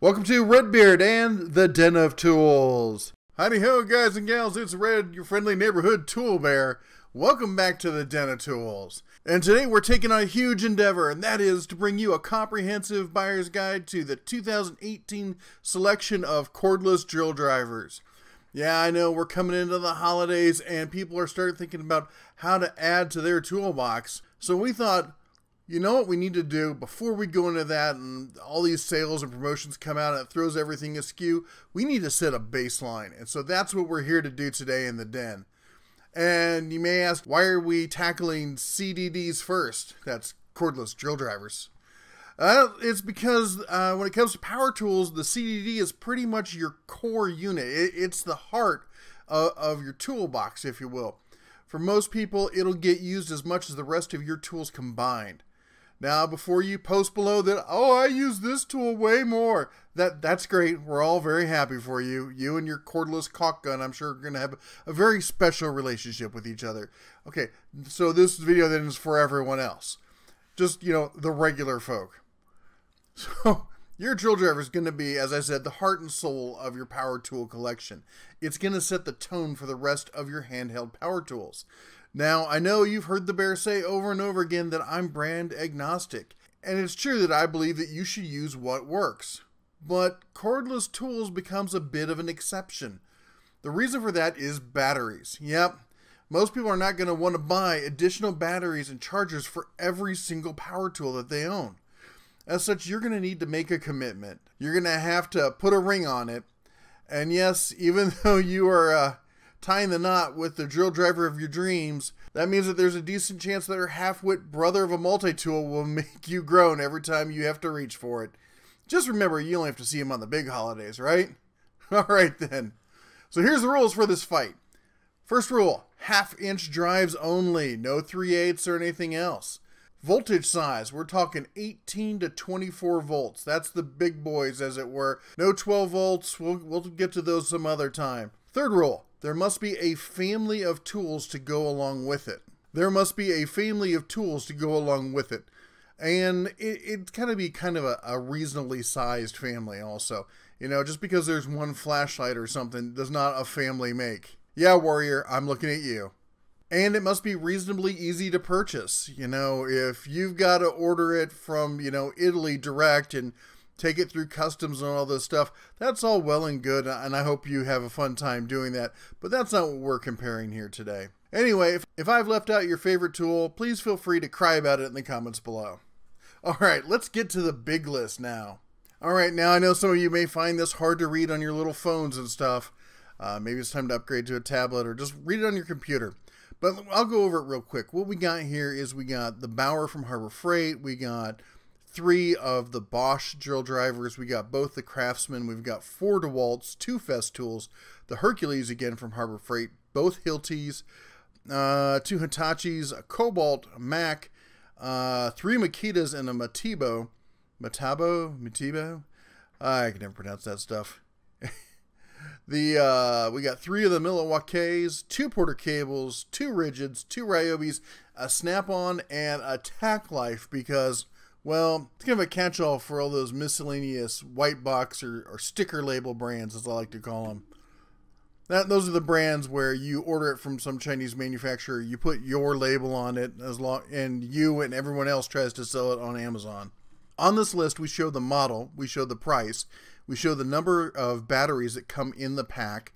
Welcome to Redbeard and the Den of Tools. Howdy ho, guys and gals, it's Red, your friendly neighborhood tool bear. Welcome back to the Den of Tools. And today we're taking on a huge endeavor, and that is to bring you a comprehensive buyer's guide to the 2018 selection of cordless drill drivers. Yeah, I know we're coming into the holidays and people are starting thinking about how to add to their toolbox. So we thought, you know what we need to do before we go into that and all these sales and promotions come out and it throws everything askew? We need to set a baseline. And so that's what we're here to do today in the den. And you may ask, why are we tackling CDDs first? That's cordless drill drivers. It's because when it comes to power tools, the CDD is pretty much your core unit. It's the heart of your toolbox, if you will. For most people, it'll get used as much as the rest of your tools combined. Now, before you post below that, oh, I use this tool way more, that's great. We're all very happy for you. You and your cordless caulk gun, I'm sure, are going to have a very special relationship with each other. Okay, so this video then is for everyone else. Just, you know, the regular folk. So, your drill driver is going to be, as I said, the heart and soul of your power tool collection. It's going to set the tone for the rest of your handheld power tools. Now, I know you've heard the bear say over and over again that I'm brand agnostic, and it's true that I believe that you should use what works. But cordless tools becomes a bit of an exception. The reason for that is batteries. Yep, most people are not going to want to buy additional batteries and chargers for every single power tool that they own. As such, you're going to need to make a commitment. You're going to have to put a ring on it. And yes, even though you are tying the knot with the drill driver of your dreams, that means that there's a decent chance that her half-wit brother of a multi-tool will make you groan every time you have to reach for it. Just remember, you only have to see him on the big holidays, right? Alright then. So here's the rules for this fight. First rule, half-inch drives only, no 3/8 or anything else. Voltage size, we're talking 18 to 24 volts. That's the big boys, as it were. No 12 volts, we'll get to those some other time. Third rule, there must be a family of tools to go along with it. There must be a family of tools to go along with it. And it's gotta be kind of a reasonably sized family also. You know, just because there's one flashlight or something does not a family make. Yeah, warrior, I'm looking at you. And it must be reasonably easy to purchase. You know, if you've got to order it from, you know, Italy direct and take it through customs and all this stuff, that's all well and good, and I hope you have a fun time doing that, but that's not what we're comparing here today. Anyway, if I've left out your favorite tool, please feel free to cry about it in the comments below. Alright, let's get to the big list now. Alright, now I know some of you may find this hard to read on your little phones and stuff. Maybe it's time to upgrade to a tablet or just read it on your computer. But I'll go over it real quick. What we got here is we got the Bauer from Harbor Freight. We got 3 of the Bosch drill drivers. We got both the Craftsman. We've got 4 DeWalt's, 2 Festools, the Hercules again from Harbor Freight, both Hiltis, 2 Hitachis, a Cobalt, a Mac, 3 Makitas, and a Matibo. Matibo? I can never pronounce that stuff. We got 3 of the Milwaukees, 2 Porter cables, 2 rigids, 2 Ryobis, a snap-on, and a Tack Life because, well, it's kind of a catch-all for all those miscellaneous white box or sticker label brands, as I like to call them. Those are the brands where you order it from some Chinese manufacturer, you put your label on it, and you and everyone else tries to sell it on Amazon. On this list, we show the model, we show the price, we show the number of batteries that come in the pack,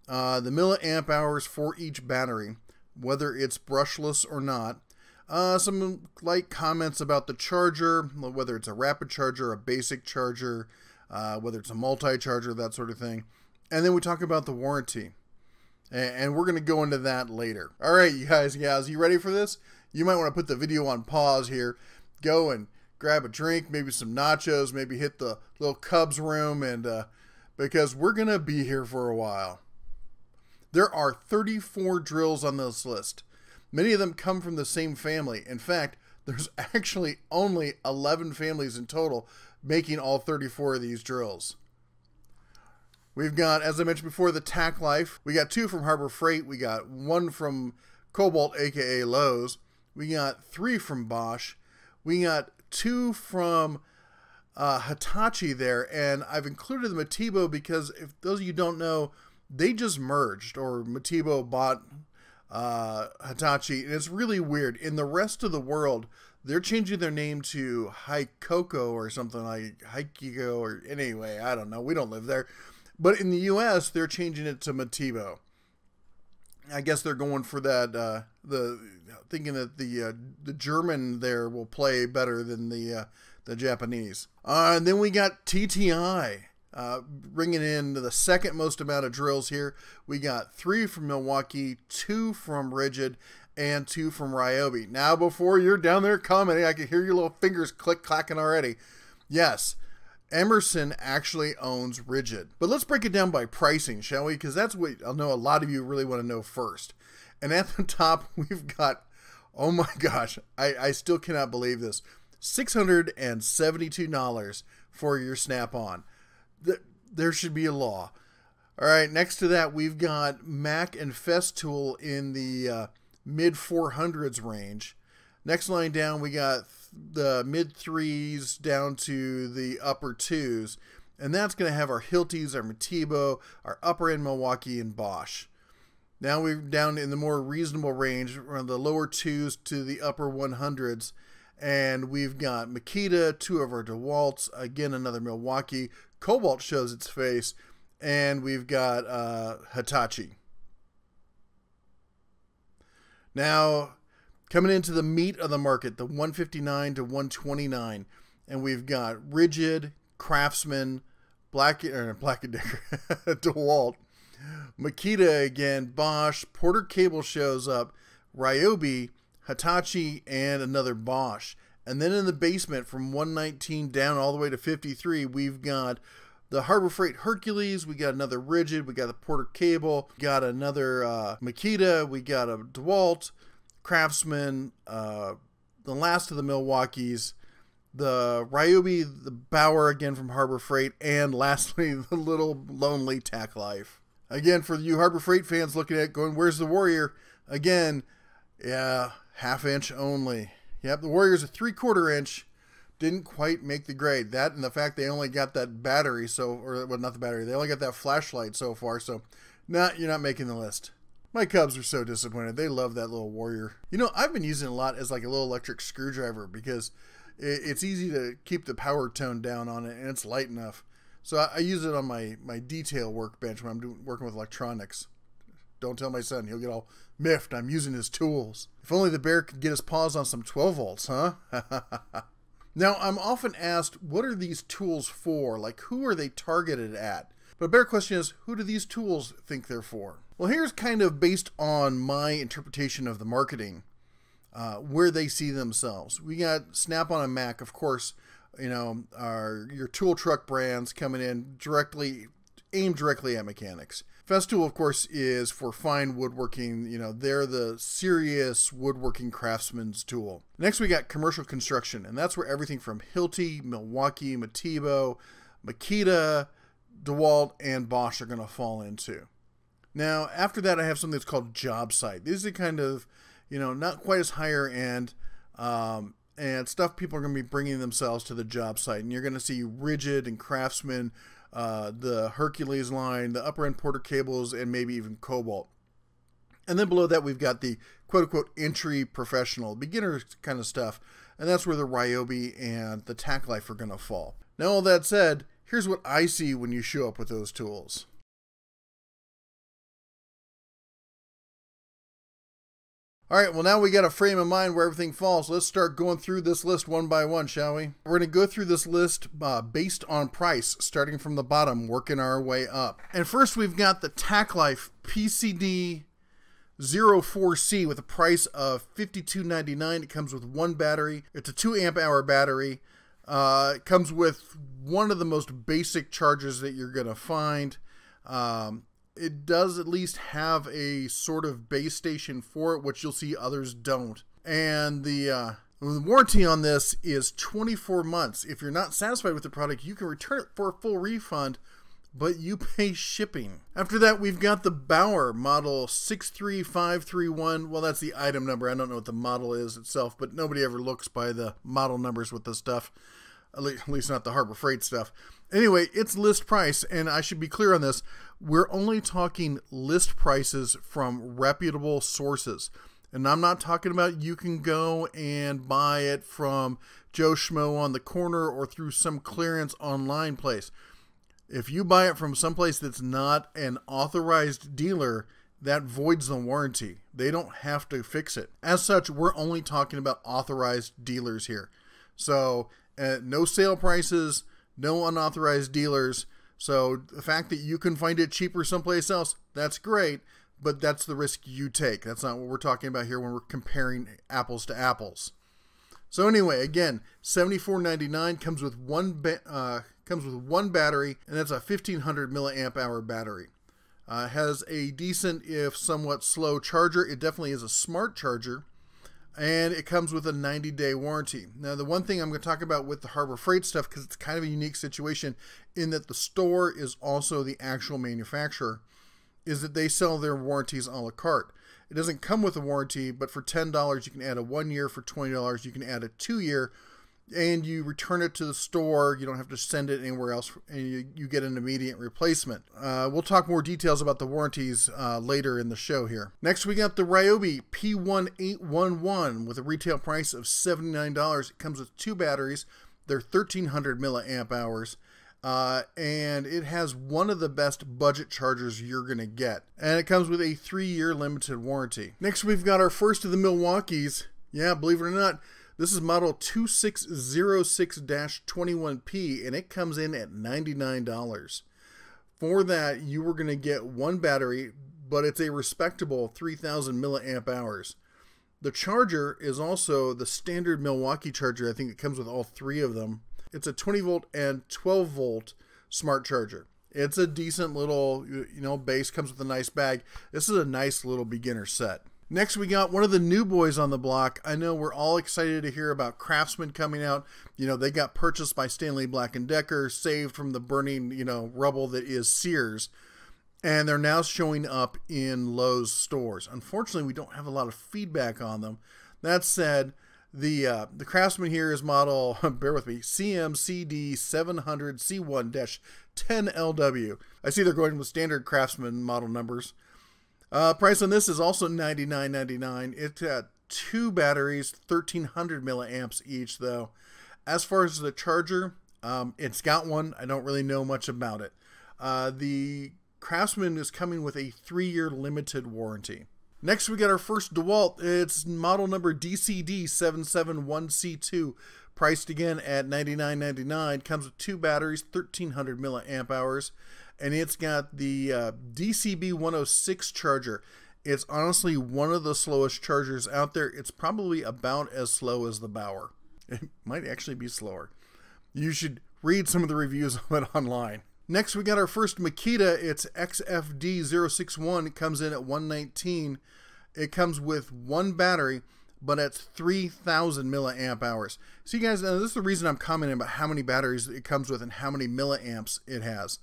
the milliamp hours for each battery, whether it's brushless or not, some light comments about the charger, whether it's a rapid charger, a basic charger, whether it's a multi-charger, that sort of thing. And then we talk about the warranty. And we're going to go into that later. All right, you guys and gals, you ready for this? You might want to put the video on pause here, go and grab a drink, maybe some nachos, maybe hit the little Cubs room, and because we're going to be here for a while. There are 34 drills on this list. Many of them come from the same family. In fact, there's actually only 11 families in total making all 34 of these drills. We've got, as I mentioned before, the Tack Life. We got 2 from Harbor Freight. We got 1 from Cobalt, aka Lowe's. We got 3 from Bosch. We got 2 from Hitachi there, and I've included the Makita because if those of you don't know, they just merged, or Makita bought Hitachi, and it's really weird. In the rest of the world, they're changing their name to Hikoko or something like Hikiko, or anyway, I don't know. We don't live there. But in the U.S., they're changing it to Makita. I guess they're going for that, thinking that the German there will play better than the Japanese. And then we got TTI, bringing in the second most amount of drills here. We got 3 from Milwaukee, 2 from Rigid, and 2 from Ryobi. Now, before you're down there commenting, I can hear your little fingers click-clacking already. Yes, Emerson actually owns Rigid. But let's break it down by pricing, shall we? Because that's what I know a lot of you really want to know first. And at the top, we've got, oh my gosh, I still cannot believe this, $672 for your Snap-on. There should be a law. All right, next to that, we've got Mac and Festool in the mid 400s range. Next line down, we got the mid 3s down to the upper 2s. And that's going to have our Hiltis, our Makita, our upper end Milwaukee, and Bosch. Now we're down in the more reasonable range, around the lower 2s to the upper 100s. And we've got Makita, 2 of our DeWalts, again another Milwaukee. Cobalt shows its face. And we've got Hitachi. Now, coming into the meat of the market, the 159 to 129, and we've got Rigid, Craftsman, Black & Decker, DeWalt, Makita again, Bosch, Porter Cable shows up, Ryobi, Hitachi, and another Bosch. And then in the basement, from 119 down all the way to 53, we've got the Harbor Freight Hercules, we got another Rigid, we got the Porter Cable, got another Makita, we got a DeWalt, Craftsman, the last of the Milwaukees, the Ryobi, the Bauer again from Harbor Freight, and lastly, the little lonely Tack Life. Again, for you Harbor Freight fans looking at it going, where's the Warrior? Again, yeah, 1/2 inch only. Yep, the Warrior's a 3/4 inch. Didn't quite make the grade. That and the fact they only got that battery, or well, not the battery, they only got that flashlight so far, so you're not making the list. My Cubs are so disappointed. They love that little Warrior. You know, I've been using it a lot as like a little electric screwdriver because it's easy to keep the power tone down on it, and it's light enough. So I use it on my detail workbench when I'm working with electronics. Don't tell my son. He'll get all miffed. I'm using his tools. If only the bear could get his paws on some 12 volts, huh? Now, I'm often asked, what are these tools for? Like, who are they targeted at? But a better question is, who do these tools think they're for? Well, here's kind of based on my interpretation of the marketing, where they see themselves. We got Snap-on and Mac, of course, you know, your tool truck brands coming in aimed directly at mechanics. Festool, of course, is for fine woodworking. You know, they're the serious woodworking craftsman's tool. Next, we got commercial construction, and that's where everything from Hilti, Milwaukee, Makita, DeWalt, and Bosch are going to fall into. Now, after that, I have something that's called job site. These are kind of, you know, not quite as higher end, and stuff people are going to be bringing themselves to the job site. And you're going to see Rigid and Craftsman, the Hercules line, the upper end Porter Cables, and maybe even Cobalt. And then below that, we've got the quote-unquote entry professional, beginner kind of stuff. And that's where the Ryobi and the Tack Life are going to fall. Now, all that said, here's what I see when you show up with those tools. All right, well, now we got a frame of mind where everything falls. Let's start going through this list one by one, shall we? We're going to go through this list based on price, starting from the bottom, working our way up. And first, we've got the Tack Life Pc D0 with a price of $52.99. It comes with one battery. It's a 2 amp hour battery. It comes with one of the most basic chargers that you're going to find. It does at least have a sort of base station for it, which you'll see others don't. And the warranty on this is 24 months. If you're not satisfied with the product, you can return it for a full refund, but you pay shipping. After that, we've got the Bauer model 63531. Well, that's the item number. I don't know what the model is itself, but nobody ever looks by the model numbers with this stuff. At least not the Harbor Freight stuff. Anyway, it's list price, and I should be clear on this. We're only talking list prices from reputable sources. And I'm not talking about you can go and buy it from Joe Schmo on the corner or through some clearance online place. If you buy it from someplace that's not an authorized dealer, that voids the warranty. They don't have to fix it. As such, we're only talking about authorized dealers here. So no sale prices, no unauthorized dealers. So the fact that you can find it cheaper someplace else, that's great, but that's the risk you take. That's not what we're talking about here when we're comparing apples to apples. So anyway, again, $74.99 comes with one battery, and that's a 1500 milliamp hour battery. Has a decent, if somewhat slow, charger. It definitely is a smart charger, and it comes with a 90-day warranty. Now, the one thing I'm going to talk about with the Harbor Freight stuff, because it's kind of a unique situation in that the store is also the actual manufacturer, is that they sell their warranties a la carte. It doesn't come with a warranty, but for $10 you can add a 1 year, for $20 you can add a 2 year, and you return it to the store. You don't have to send it anywhere else, and you get an immediate replacement. We'll talk more details about the warranties later in the show here. Next, we got the Ryobi P1811 with a retail price of $79. It comes with 2 batteries. They're 1300 milliamp hours. And it has one of the best budget chargers you're going to get. And it comes with a 3-year limited warranty. Next, we've got our first of the Milwaukees. Yeah, believe it or not, this is model 2606-21P, and it comes in at $99. For that, you were going to get 1 battery, but it's a respectable 3000 milliamp hours. The charger is also the standard Milwaukee charger. I think it comes with all 3 of them. It's a 20 volt and 12 volt smart charger. It's a decent little, base, comes with a nice bag. This is a nice little beginner set. Next, we got one of the new boys on the block. I know we're all excited to hear about Craftsman coming out. They got purchased by Stanley Black & Decker, saved from the burning, rubble that is Sears. And they're now showing up in Lowe's stores. Unfortunately, we don't have a lot of feedback on them. That said, the Craftsman here is model, bear with me, Cmc D7 C1-10LW. I see they're going with standard Craftsman model numbers. Price on this is also $99.99. It's got 2 batteries, 1300 milliamps each though. As far as the charger, it's got one. I don't really know much about it. The Craftsman is coming with a 3-year limited warranty. Next, we got our first DeWalt. It's model number DCD771C2, priced again at $99.99. Comes with 2 batteries, 1300 milliamp hours, and it's got the DCB106 charger. It's honestly one of the slowest chargers out there. It's probably about as slow as the Bauer. It might actually be slower. You should read some of the reviews of it online. Next, we got our first Makita. It's XFD061. It comes in at $119. It comes with 1 battery, but it's 3000 milliamp hours. So you guys, this is the reason I'm commenting about how many batteries it comes with and how many milliamps it has.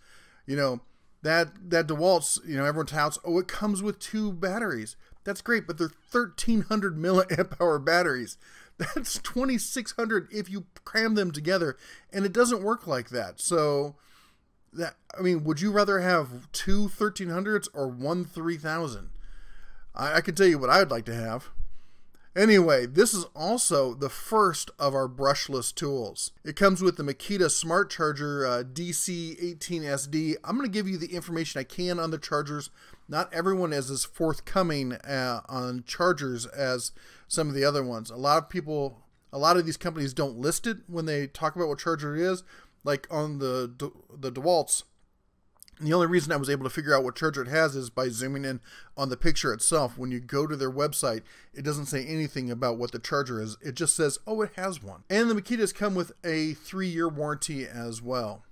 That DeWalt's, everyone touts, oh, it comes with 2 batteries. That's great, but they're 1300 milliamp hour batteries. That's 2600 if you cram them together, and it doesn't work like that. So would you rather have 2 1300s or 1 3000? I can tell you what I'd like to have. Anyway, this is also the first of our brushless tools. It comes with the Makita Smart Charger DC18SD. I'm going to give you the information I can on the chargers. Not everyone is as forthcoming on chargers as some of the other ones. A lot of these companies don't list it when they talk about what charger it is. Like on the DeWalt's, the only reason I was able to figure out what charger it has is by zooming in on the picture itself. When you go to their website, it doesn't say anything about what the charger is. It just says, oh, it has one. And the Makitas come with a 3-year warranty as well.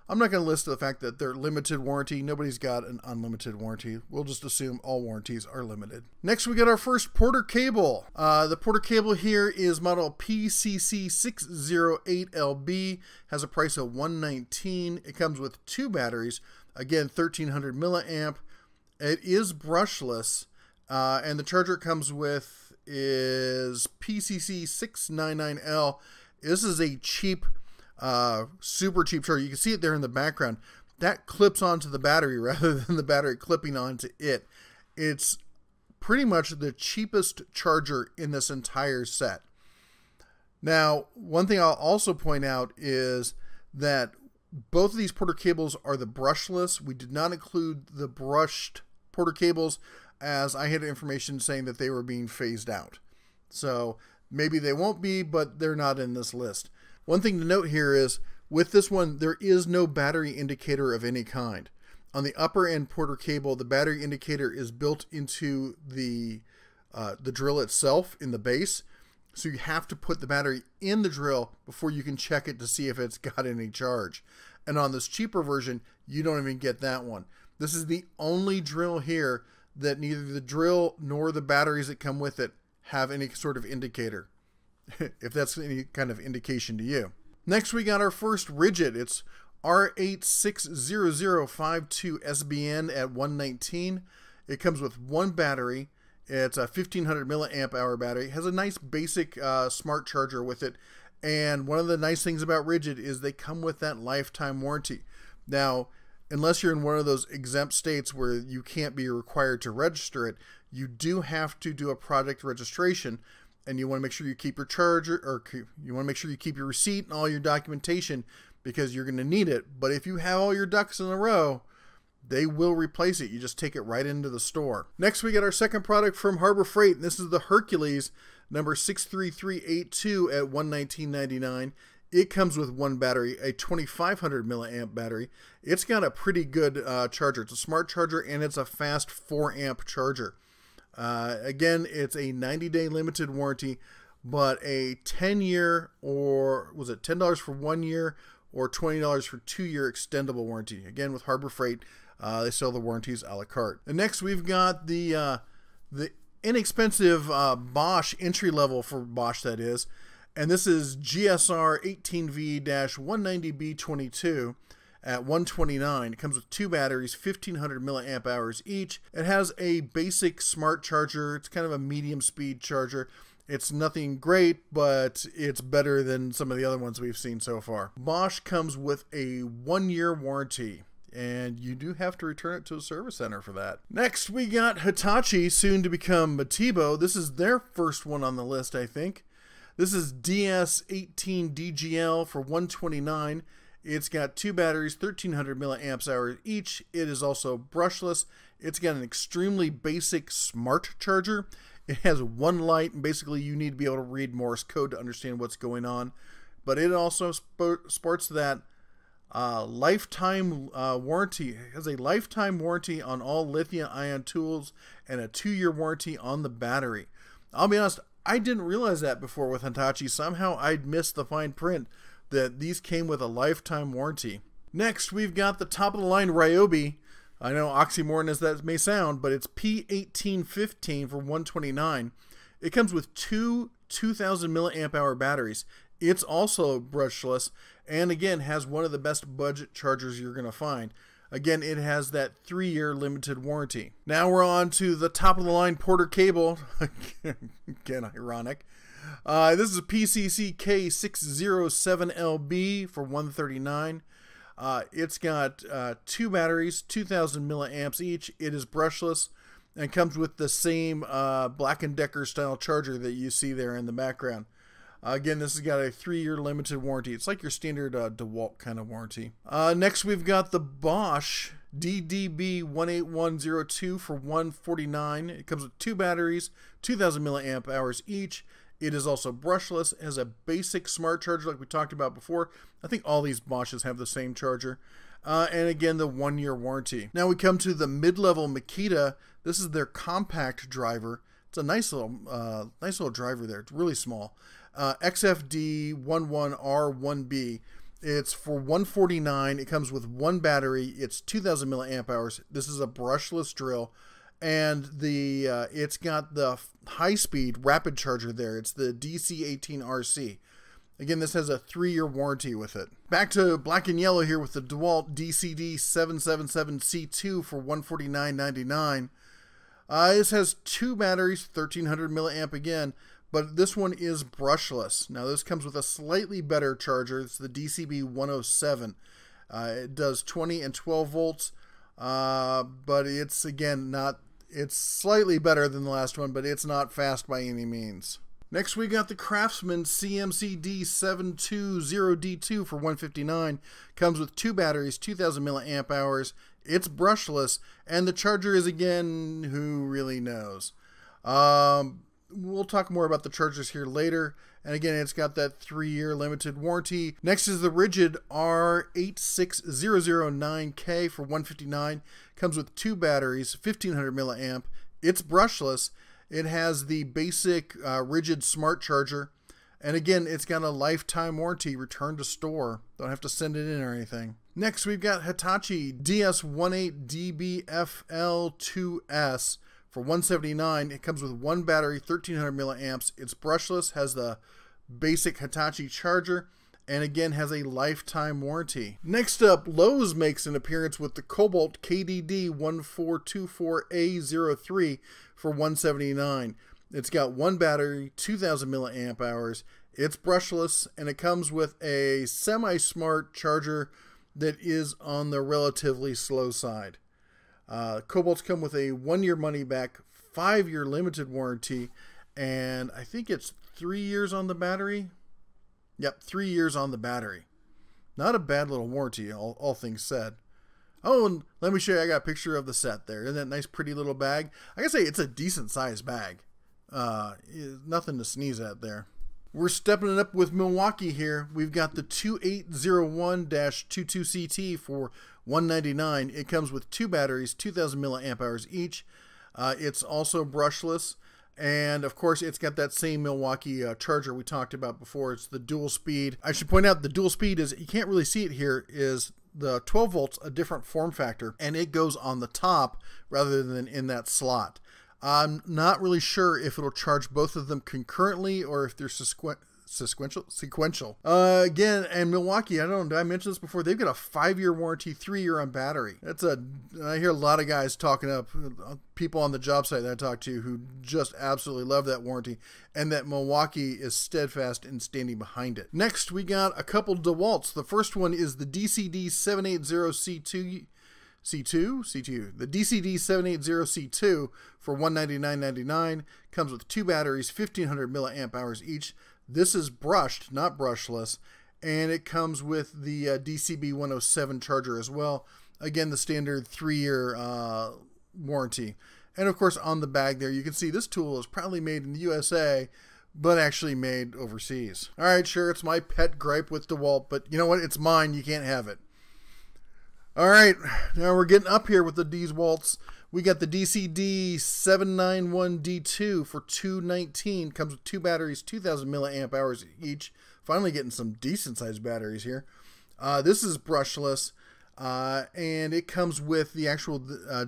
I'm not going to list the fact that they're limited warranty. Nobody's got an unlimited warranty. We'll just assume all warranties are limited. Next, we got our first Porter cable. The Porter cable here is model PCC608LB. Has a price of $119. It comes with 2 batteries. Again, 1300 milliamp. It is brushless. And the charger it comes with is PCC699L. This is a cheap super cheap charger. You can see it there in the background. That clips onto the battery rather than the battery clipping onto it. It's pretty much the cheapest charger in this entire set. Now, one thing I'll also point out is that both of these porter cables are the brushless. We did not include the brushed porter cables, as I had information saying that they were being phased out. So maybe they won't be, but they're not in this list. One thing to note here is, with this one, there is no battery indicator of any kind. On the upper end porter cable, the battery indicator is built into the drill itself in the base. So you have to put the battery in the drill before you can check it to see if it's got any charge. And on this cheaper version, you don't even get that one. This is the only drill here that neither the drill nor the batteries that come with it have any sort of indicator, if that's any kind of indication to you. Next, we got our first rigid. It's R860052SBN at 119. It comes with one battery. It's a 1500 milliamp hour battery. It has a nice basic smart charger with it. And one of the nice things about rigid is they come with that lifetime warranty. Now, unless you're in one of those exempt states where you can't be required to register it, you do have to do a product registration, and you want to make sure you keep your charger, or you want to make sure you keep your receipt and all your documentation, because you're going to need it. But if you have all your ducks in a row, they will replace it. You just take it right into the store. Next, we get our second product from Harbor Freight, and this is the Hercules number 63382 at $119.99. It comes with one battery, a 2500 milliamp battery. It's got a pretty good charger. It's a smart charger, and it's a fast 4 amp charger. Again, it's a 90-day limited warranty, but a 10-year, or was it $10 for 1 year or $20 for 2-year extendable warranty. Again, with Harbor Freight, they sell the warranties a la carte. And next, we've got the inexpensive Bosch entry level, for Bosch that is, and this is GSR 18V-190B22 at $129. It comes with two batteries, 1500 milliamp hours each. It has a basic smart charger. It's kind of a medium speed charger. It's nothing great, but it's better than some of the other ones we've seen so far. Bosch comes with a 1-year warranty, and you do have to return it to a service center for that. Next, we got Hitachi, soon to become Matibo. This is their first one on the list, I think. This is DS18DGL for $129. It's got two batteries, 1300 milliamp hours each. It is also brushless. It's got an extremely basic smart charger. It has one light, and basically you need to be able to read Morse code to understand what's going on. But it also sports that lifetime warranty. It has a lifetime warranty on all lithium-ion tools and a 2-year warranty on the battery. I'll be honest, I didn't realize that before with Hitachi. Somehow I'd missed the fine print that these came with a lifetime warranty. Next, we've got the top-of-the-line Ryobi. I know, oxymoron as that may sound, but it's P1815 for $129. It comes with two 2000 milliamp hour batteries. It's also brushless, and again, has one of the best budget chargers you're going to find. Again, it has that 3-year limited warranty. Now we're on to the top-of-the-line Porter cable. Again, ironic. This is a PCC K607LB for $139. It's got two batteries, 2000 milliamps each. It is brushless and comes with the same Black & Decker style charger that you see there in the background. Again, this has got a 3-year limited warranty. It's like your standard DeWalt kind of warranty. Next, we've got the Bosch DDB18102 for $149. It comes with two batteries, 2000 milliamp hours each. It is also brushless. It has a basic smart charger like we talked about before. I think all these Bosches have the same charger. And again, the 1-year warranty. Now we come to the mid-level Makita. This is their compact driver. It's a nice little driver there. It's really small. XFD11R1B. It's for $149. It comes with one battery. It's 2000 milliamp hours. This is a brushless drill, and it's got the high-speed rapid charger there. It's the DC18RC. Again, this has a 3-year warranty with it. Back to black and yellow here with the DeWalt DCD777C2 for $149.99. This has two batteries, 1300 milliamp again, but this one is brushless. Now this comes with a slightly better charger. It's the DCB 107. It does 20 and 12 volts, but it's, again, it's slightly better than the last one, but it's not fast by any means. Next we got the Craftsman Cmc D7 D2 for $159. Comes with 2 batteries, 2000 milliamp hours. It's brushless, and the charger is, again, who really knows. We'll talk more about the chargers here later. And again, it's got that 3-year limited warranty. Next is the Rigid R86009K for $159. Comes with 2 batteries, 1500 milliamp. It's brushless. It has the basic Rigid Smart Charger. And again, it's got a lifetime warranty, return to store. Don't have to send it in or anything. Next, we've got Hitachi DS18DBFL2S for $179. It comes with 1 battery, 1300 milliamps. It's brushless, has the basic Hitachi Charger, and again has a lifetime warranty. Next up, Lowe's makes an appearance with the Cobalt KDD1424A03 for $179. It's got 1 battery, 2000 milliamp hours. It's brushless, and it comes with a semi-smart charger that is on the relatively slow side. Cobalts come with a 1-year money-back, 5-year limited warranty, and I think it's 3 years on the battery. Yep, 3 years on the battery. Not a bad little warranty, all things said. Oh, and let me show you, I got a picture of the set there. Isn't that nice, pretty little bag? I gotta say, it's a decent-sized bag. Nothing to sneeze at there. We're stepping it up with Milwaukee here. We've got the 2801-22CT for $199. It comes with 2 batteries, 2000 milliamp hours each. It's also brushless, and of course it's got that same Milwaukee charger we talked about before. It's the dual speed. I should point out the dual speed is, you can't really see it here, is the 12 volts, a different form factor, and it goes on the top rather than in that slot. I'm not really sure if it'll charge both of them concurrently or if they're sequential. Again, and Milwaukee, I don't know, did I mention this before? They've got a 5-year warranty, 3-year on battery. I hear a lot of guys talking up, people on the job site that I talk to who just absolutely love that warranty, and that Milwaukee is steadfast in standing behind it. Next, we got a couple DeWalts. The first one is the DCD780C2. The DCD780C2 for $199.99. Comes with 2 batteries, 1500 milliamp hours each. This is brushed, not brushless, and it comes with the DCB 107 charger as well. Again, the standard 3-year warranty. And of course, on the bag there, you can see this tool is probably made in the USA, but actually made overseas. All right, sure, it's my pet gripe with DeWalt, but you know what? It's mine. You can't have it. All right, now we're getting up here with the DeWalts. We got the DCD 791D2 for $219. Comes with 2 batteries, 2000 milliamp hours each. Finally getting some decent sized batteries here. This is brushless, and it comes with the actual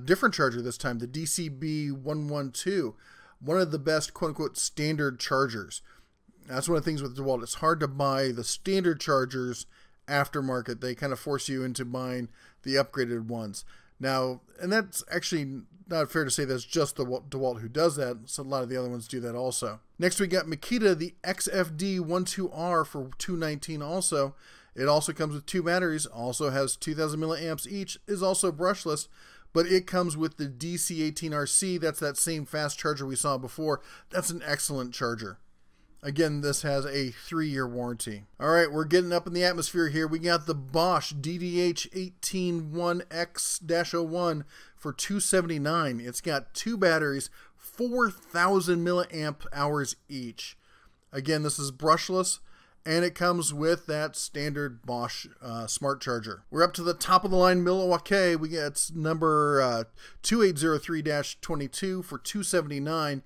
different charger this time, the DCB 112. One of the best quote unquote standard chargers. That's one of the things with DeWalt. It's hard to buy the standard chargers aftermarket. They kind of force you into buying the upgraded ones. Now, and that's actually not fair to say that's just the DeWalt who does that. So a lot of the other ones do that also. Next we got Makita, the XFD12R for $219 also. It also comes with 2 batteries, also has 2000 milliamps each, is also brushless, but it comes with the DC18RC. That's that same fast charger we saw before. That's an excellent charger. Again, this has a 3-year warranty. All right, we're getting up in the atmosphere here. We got the Bosch Dvh 181X-01 for $279. It's got 2 batteries, 4000 milliamp hours each. Again, this is brushless, and it comes with that standard Bosch smart charger. We're up to the top of the line Milwaukee. We got number 2803-22 for $279.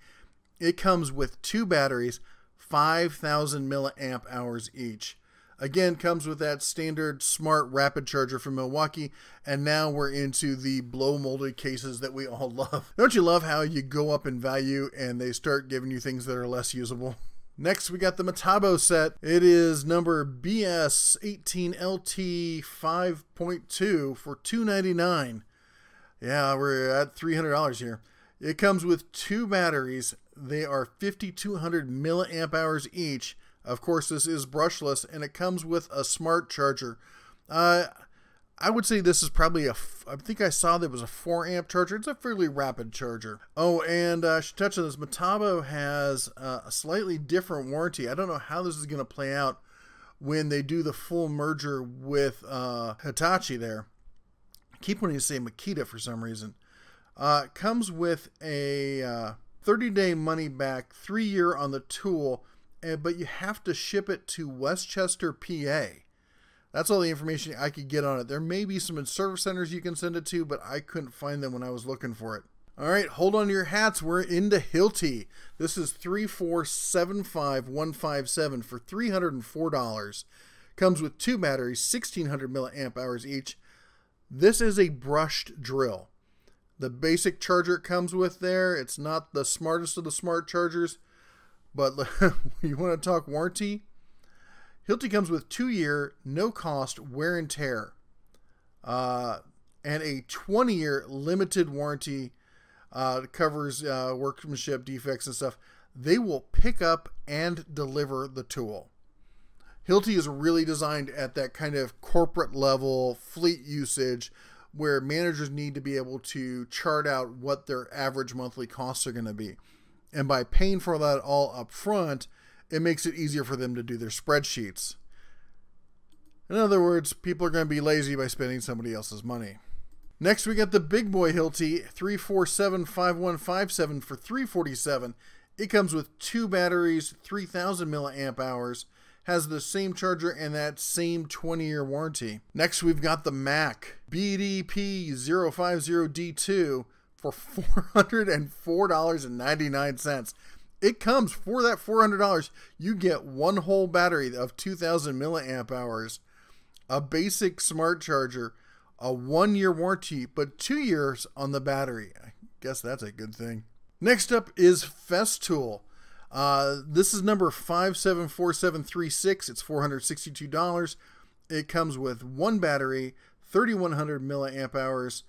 It comes with 2 batteries, 5000 milliamp hours each. Again, comes with that standard smart rapid charger from Milwaukee, and now we're into the blow molded cases that we all love. Don't you love how you go up in value and they start giving you things that are less usable? Next, we got the Metabo set. It is number BS18LT 5.2 for $299. Yeah, we're at $300 here. It comes with 2 batteries, They are 5,200 milliamp hours each. Of course, this is brushless, and it comes with a smart charger. I would say this is probably I think I saw that was a 4 amp charger. It's a fairly rapid charger. Oh, and I should touch on this. Metabo has a slightly different warranty. I don't know how this is going to play out when they do the full merger with Hitachi there. I keep wanting to say Makita for some reason. It comes with a 30-day money back, 3-year on the tool, but you have to ship it to Westchester, PA. That's all the information I could get on it. There may be some service centers you can send it to, but I couldn't find them when I was looking for it. All right, hold on to your hats. We're into Hilti. This is 3475157 for $304. Comes with 2 batteries, 1,600 milliamp hours each. This is a brushed drill. The basic charger it comes with there, it's not the smartest of the smart chargers, but you want to talk warranty? Hilti comes with 2-year, no-cost wear and tear, and a 20-year limited warranty. Covers workmanship defects and stuff. They will pick up and deliver the tool. Hilti is really designed at that kind of corporate level fleet usage where managers need to be able to chart out what their average monthly costs are going to be. And by paying for that all up front, it makes it easier for them to do their spreadsheets. In other words, people are going to be lazy by spending somebody else's money. Next, we got the big boy Hilti, 3475157 for $347. It comes with 2 batteries, 3,000 milliamp hours, has the same charger and that same 20-year warranty. Next, we've got the Mac BDP050D2 for $404.99. It comes for that $400. You get 1 whole battery of 2,000 milliamp hours, a basic smart charger, a 1-year warranty, but 2 years on the battery. I guess that's a good thing. Next up is Festool. This is number 574736. It's $462. It comes with 1 battery, 3,100 milliamp hours.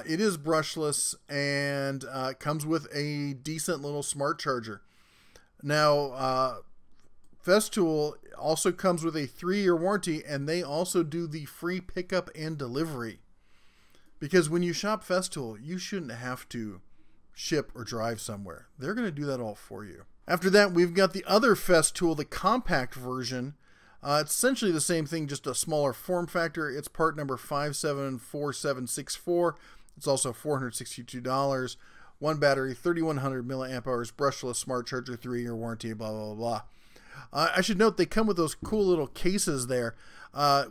It is brushless and comes with a decent little smart charger. Now, Festool also comes with a 3-year warranty, and they also do the free pickup and delivery. Because when you shop Festool, you shouldn't have to ship or drive somewhere. They're going to do that all for you. After that, we've got the other Festool, the compact version. It's essentially the same thing, just a smaller form factor. It's part number 574764. It's also $462. 1 battery, 3,100 milliamp hours, brushless smart charger, 3-year warranty, blah, blah, blah, blah. I should note they come with those cool little cases there,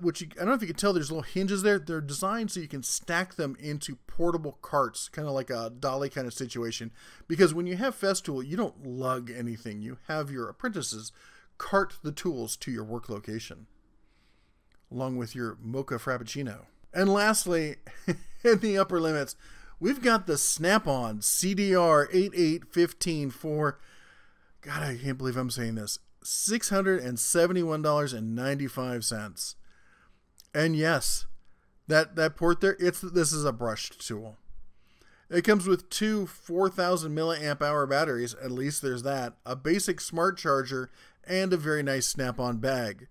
which I don't know if you can tell, there's little hinges there. They're designed so you can stack them into portable carts, kind of like a dolly kind of situation. Because when you have Festool, you don't lug anything. You have your apprentices cart the tools to your work location, along with your mocha frappuccino. And lastly, in the upper limits, we've got the Snap-on CDR8815 for, God, I can't believe I'm saying this, $671.95. And yes, that port there, this is a brushed tool. It comes with 2 4,000 milliamp hour batteries, at least there's that, a basic smart charger, and a very nice Snap-on bag.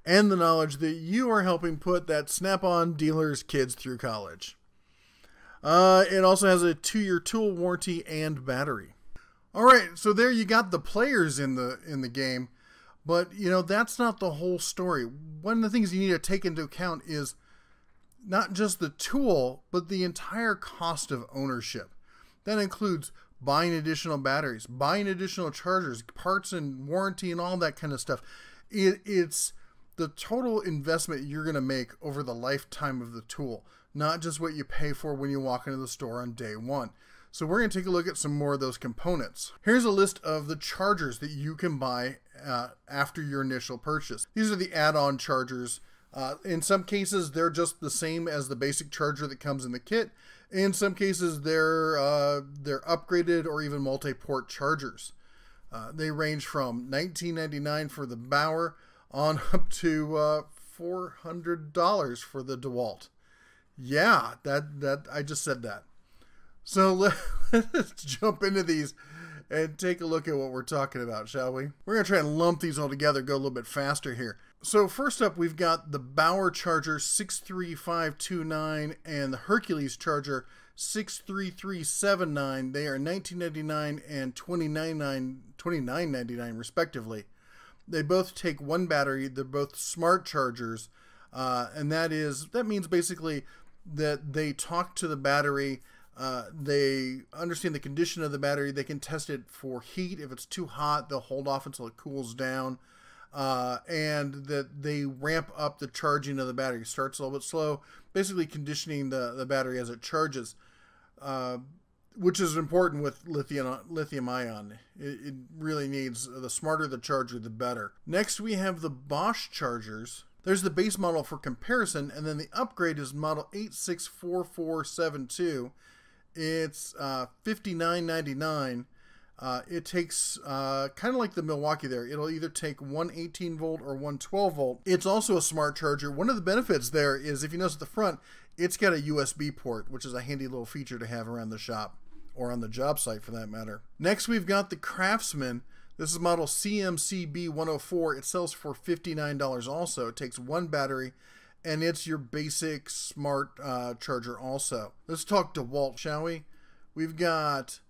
And the knowledge that you are helping put that Snap-on dealer's kids through college. It also has a 2-year tool warranty and battery. All right, so there you got the players in the game. But, you know, that's not the whole story. One of the things you need to take into account is not just the tool, but the entire cost of ownership. That includes buying additional batteries, buying additional chargers, parts and warranty and all that kind of stuff. It's the total investment you're going to make over the lifetime of the tool, not just what you pay for when you walk into the store on day one. So we're going to take a look at some more of those components. Here's a list of the chargers that you can buy after your initial purchase. These are the add-on chargers. In some cases, they're just the same as the basic charger that comes in the kit. In some cases, they're upgraded or even multi-port chargers. They range from $19.99 for the Bauer on up to $400 for the DeWalt. Yeah, I just said that. So let's jump into these and take a look at what we're talking about, shall we? We're going to try and lump these all together, go a little bit faster here. So first up, we've got the Bosch Charger 63529 and the Hercules Charger 63379. They are $19.99 and $29.99 respectively. They both take one battery. They're both smart chargers, and that means basically that they talk to the battery. They understand the condition of the battery. They can test it for heat. If it's too hot, they'll hold off until it cools down. And that they ramp up the charging of the battery. It starts a little bit slow, basically conditioning the battery as it charges, which is important with lithium ion. It really needs, the smarter the charger, the better. Next, we have the Bosch Chargers. There's the base model for comparison, and then the upgrade is model 864472. It's $59.99. It takes, kind of like the Milwaukee there, it'll either take one 18 volt or one 12 volt. It's also a smart charger. One of the benefits there is, if you notice at the front, it's got a USB port, which is a handy little feature to have around the shop, or on the job site for that matter. Next, we've got the Craftsman. This is model Cmc D0. It sells for $59 also. It takes one battery, and it's your basic smart charger also. Let's talk DeWalt, shall we? We've got...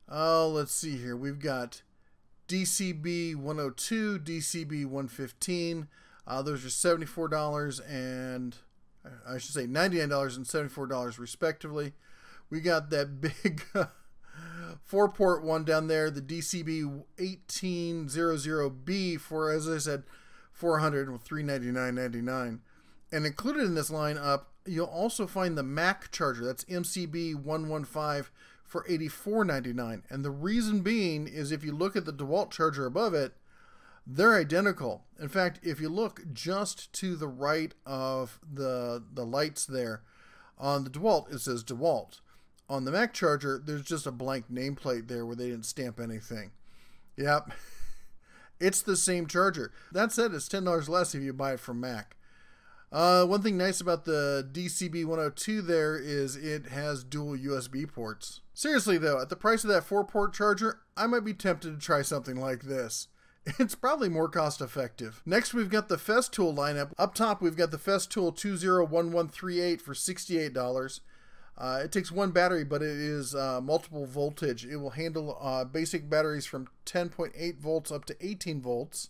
let's see here. We've got DCB 102, DCB 115. Those are $74 and I should say $99 and $74 respectively. We got that big 4-port one down there, the DCB 1800B for, as I said, $400 with $399.99. And included in this lineup, you'll also find the Mac charger. That's MCB 115. For $84.99, and the reason being is if you look at the DeWalt charger above it, they're identical. In fact, if you look just to the right of the lights there, on the DeWalt it says DeWalt. On the Mac charger, there's just a blank nameplate there where they didn't stamp anything. Yep, it's the same charger. That said, it's $10 less if you buy it from Mac. One thing nice about the DCB 102 there is it has dual USB ports. Seriously though, at the price of that 4-port charger, I might be tempted to try something like this. It's probably more cost effective. Next, we've got the Festool lineup. Up top, we've got the Festool 201138 for $68. It takes one battery, but it is multiple voltage. It will handle basic batteries from 10.8 volts up to 18 volts.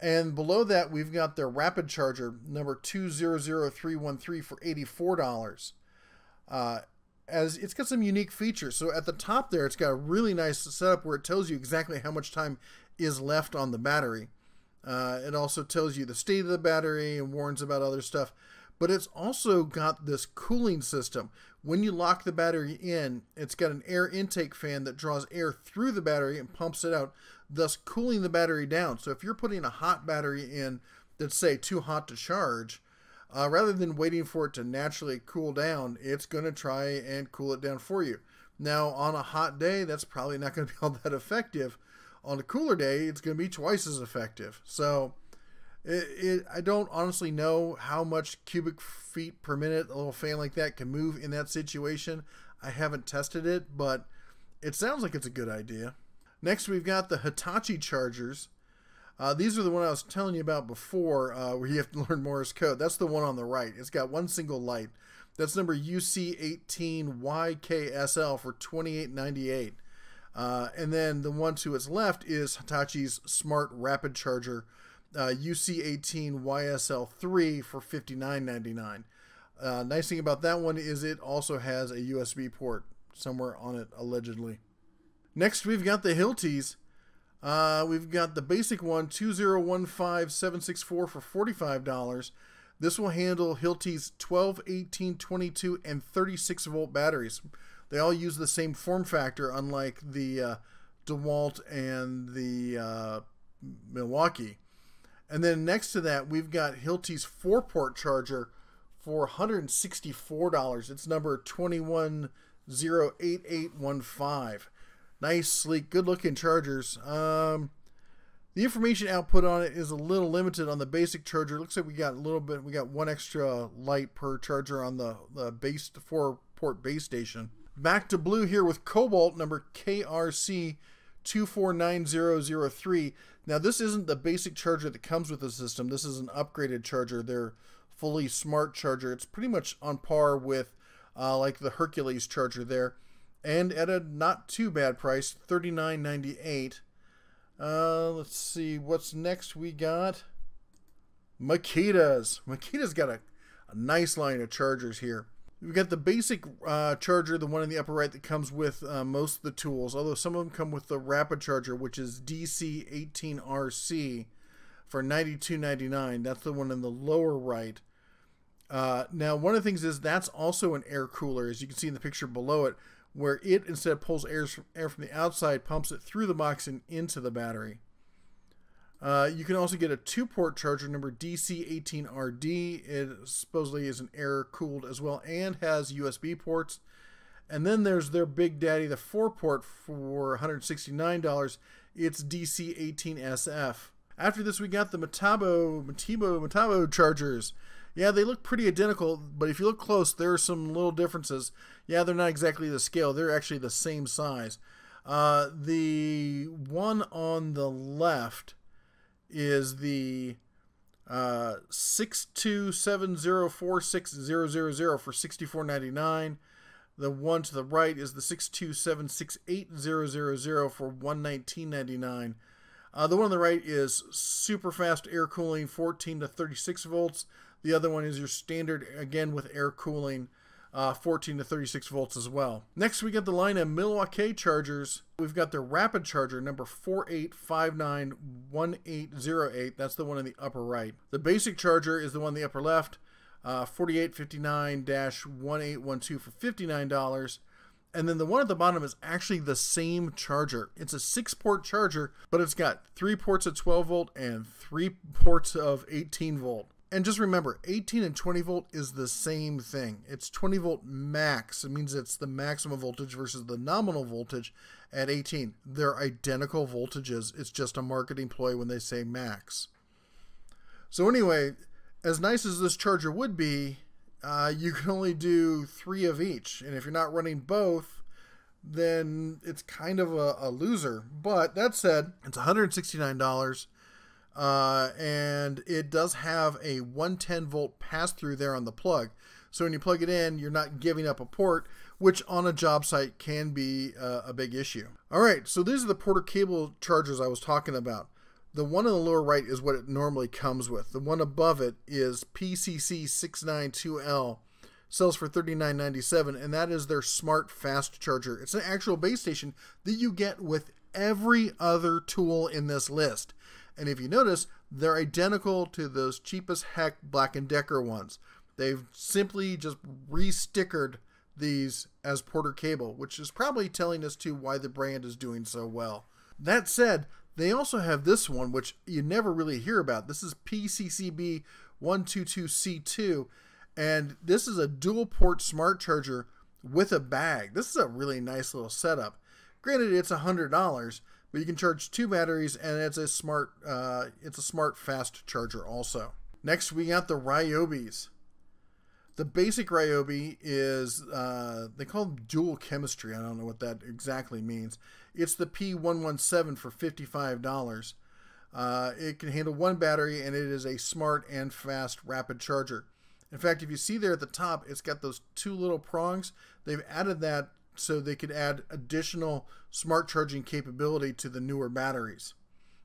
And below that, we've got their rapid charger, number 200313 for $84. As it's got some unique features. So at the top there, it's got a really nice setup where it tells you exactly how much time is left on the battery. It also tells you the state of the battery and warns about other stuff. But it's also got this cooling system. When you lock the battery in, it's got an air intake fan that draws air through the battery and pumps it out, thus cooling the battery down. So if you're putting a hot battery in that's, say, too hot to charge, rather than waiting for it to naturally cool down, it's going to try and cool it down for you. Now, on a hot day, that's probably not going to be all that effective. On a cooler day, it's going to be twice as effective. So I don't honestly know how much cubic feet per minute a little fan like that can move in that situation. I haven't tested it, but it sounds like it's a good idea. Next, we've got the Hitachi Chargers. These are the one I was telling you about before, where you have to learn Morse code. That's the one on the right. It's got one single light. That's number UC18YKSL for $28.98. And then the one to its left is Hitachi's Smart Rapid Charger, UC18YSL3 for $59.99. Nice thing about that one is it also has a USB port somewhere on it, allegedly. Next, we've got the Hiltis. We've got the basic one, 2015764 for $45. This will handle Hilti's 12, 18, 22, and 36 volt batteries. They all use the same form factor, unlike the DeWalt and the Milwaukee. And then next to that, we've got Hilti's 4-port charger for $164. It's number 21008815. Nice, sleek, good-looking chargers. The information output on it is a little limited on the basic charger. It looks like we got a little bit. We got one extra light per charger on the base 4-port base station. Back to blue here with Cobalt, number KRC 249003. Now this isn't the basic charger that comes with the system. This is an upgraded charger. They're fully smart charger. It's pretty much on par with like the Hercules Charger there, and at a not too bad price, $39.98. Let's see what's next. We got Makita's. Makita's got a nice line of chargers here. We've got the basic charger, the one in the upper right that comes with most of the tools, although some of them come with the rapid charger, which is DC18RC for $92.99. That's the one in the lower right. Now, one of the things is that's also an air cooler, as you can see in the picture below it, where it instead pulls air from the outside, pumps it through the box and into the battery. You can also get a 2-port charger number DC18RD. It supposedly is an air-cooled as well and has USB ports. And then there's their big daddy, the 4-port for $169. It's DC18SF. After this, we got the Metabo Chargers. Yeah, they look pretty identical, but if you look close, there are some little differences. Yeah, they're not exactly the scale. They're actually the same size. The one on the left is the 62704600 for $64.99. The one to the right is the 6276800 for $119.99. The one on the right is super fast air cooling, 14 to 36 volts. The other one is your standard, again with air cooling, 14 to 36 volts as well. Next, we got the line of Milwaukee Chargers. We've got the rapid charger number 48591808. That's the one in the upper right. The basic charger is the one in the upper left, 4859-1812 for $59. And then the one at the bottom is actually the same charger. It's a 6-port charger, but it's got 3 ports of 12 volt and 3 ports of 18 volt. And just remember, 18 and 20 volt is the same thing. It's 20 volt max. It means it's the maximum voltage versus the nominal voltage at 18. They're identical voltages. It's just a marketing ploy when they say max. So anyway, as nice as this charger would be, you can only do 3 of each. And if you're not running both, then it's kind of a loser. But that said, it's $169. And it does have a 110 volt pass-through there on the plug. So when you plug it in, you're not giving up a port, which on a job site can be a big issue. All right, so these are the Porter cable chargers I was talking about. The one on the lower right is what it normally comes with. The one above it is PCC692L, sells for $39.97, and that is their smart fast charger. It's an actual base station that you get with every other tool in this list. And if you notice, they're identical to those cheap as heck Black & Decker ones. They've simply just re-stickered these as Porter cable, which is probably telling us too why the brand is doing so well. That said, they also have this one, which you never really hear about. This is PCCB122C2, and this is a dual port smart charger with a bag. This is a really nice little setup. Granted, it's $100, but you can charge 2 batteries, and it's a smart fast charger also. Next, we got the Ryobis. The basic Ryobi is, they call them dual chemistry. I don't know what that exactly means. It's the P117 for $55. It can handle 1 battery, and it is a smart and fast rapid charger. In fact, if you see there at the top, it's got those 2 little prongs. They've added that so they could add additional smart charging capability to the newer batteries.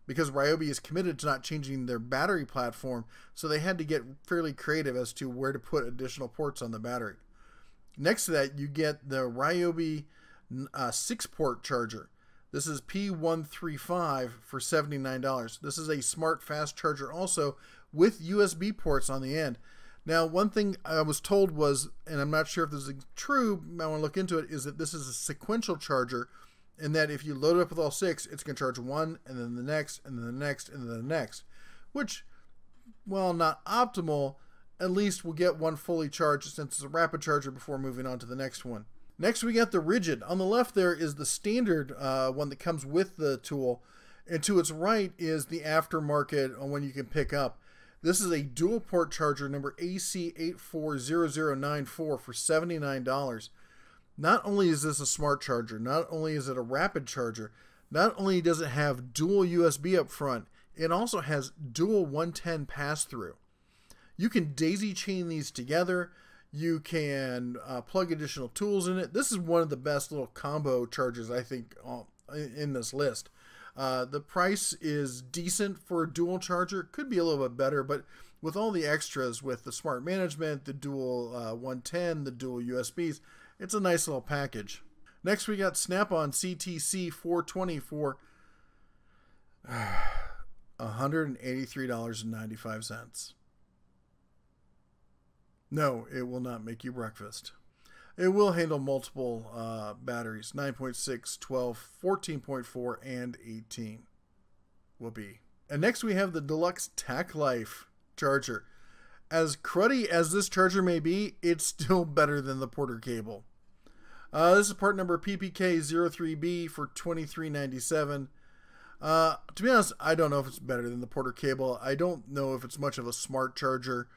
Because Ryobi is committed to not changing their battery platform, so they had to get fairly creative as to where to put additional ports on the battery. Next to that, you get the Ryobi 6-port charger. This is P135 for $79. This is a smart fast charger also with USB ports on the end. Now, one thing I was told was, and I'm not sure if this is true, I want to look into it, is that this is a sequential charger, and that if you load it up with all 6, it's going to charge 1, and then the next, and then the next, and then the next. Which, well, not optimal, at least we'll get one fully charged since it's a rapid charger before moving on to the next one. Next, we got the Rigid. On the left there is the standard one that comes with the tool, and to its right is the aftermarket one you can pick up. This is a dual port charger number AC840094 for $79. Not only is this a smart charger, not only is it a rapid charger, Not only does it have dual USB up front, it also has dual 110 pass-through. You can daisy chain these together. You can plug additional tools in it. This is one of the best little combo chargers, I think, in this list. The price is decent for a dual charger. Could be a little bit better, but with all the extras, with the smart management, the dual 110, the dual USBs, it's a nice little package. Next, we got Snap-on CTC 420 for $183.95. No, it will not make you breakfast. It will handle multiple batteries, 9.6, 12, 14.4, and 18. Whoopee. And next we have the Deluxe Tack Life Charger. As cruddy as this charger may be, it's still better than the Porter cable. This is part number PPK03B for $23.97. To be honest, I don't know if it's better than the Porter cable. I don't know if it's much of a smart charger,